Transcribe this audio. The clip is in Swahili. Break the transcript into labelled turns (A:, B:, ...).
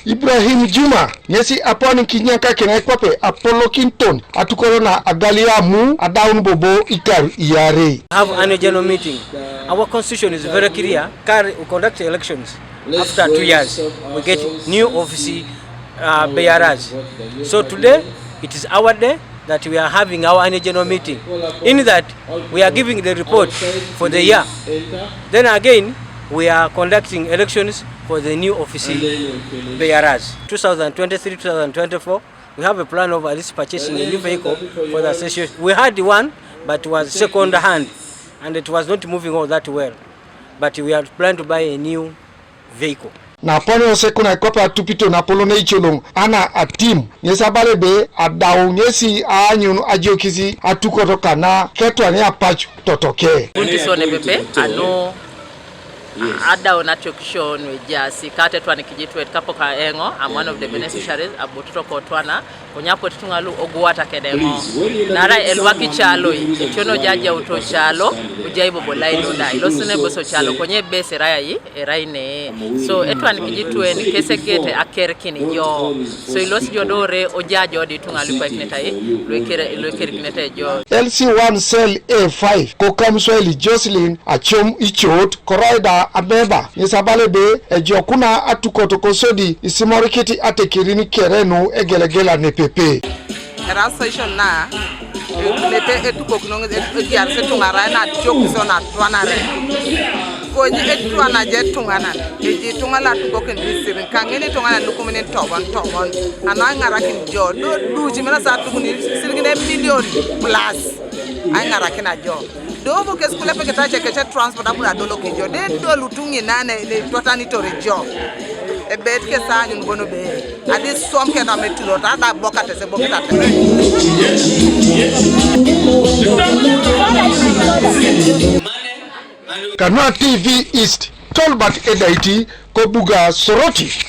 A: Ibrahim Juma nyesi aponi kinyaka kenai kwape Apollo Kinton Atukot na Agalia mu adaun bobo ikar iyare.
B: Have an general meeting. Our constitution is very clear. We conduct elections after 2 years. We get new office bearers. So today it is our day that we are having our annual general meeting. In that we are giving the report for the year. Then again we are conducting elections for the new office bearers. 2023-2024, we have a plan of at least purchasing a new vehicle for the association. We had one, but it was second hand, and it was not moving all that well. But we are planning to buy a new vehicle.
A: Na pono sekuna ikopa tupito na polona icholong ana a team nyesa balebe adau nyesi anyunu ajiokisi Atukot kana ketwa ne apachu totoke.
C: Bunti sone bebe ano ada onachokishon wejasi kate twane kijitwe kapo ka engo. I'm one of the beneficiaries abotuto kotwana konyapo tungalu ogwata kedemo nara elwaki chalo itono jaja uto chalo ujaibo bolailo dai losene boso chalo konye base raya yi eraine so etwane kijitwe ni kesegete akerkini yo so ilos jodore ojajo di tungalu kwa kineta yi lwekere kineta jo
A: LC1 cell A5 kokamsweli Jocelyn achom ichot koroida abeba nisabalebe ejokuna Atukot kosodi isimorikiti atekirini kerenu egelegela nepepe
D: Erasation na nepe Atukot nonge diarse tungara na chokiso na twanare koji etwana jetungana eji tungala Atukot ndisirin kangeni tungana nukumene tobon anangara kin jo do jimena sa tukuni sirgine million plus angara kina jo dobo ke skule pe ketache keche transport abura dolo kejo de do lutungi nane le totani torejo e bet ke sa nyun bono be adi som ke na metulo ta da bokate se bokata
A: Kanwa TV East Tolbert Edaiti Kobuga Soroti.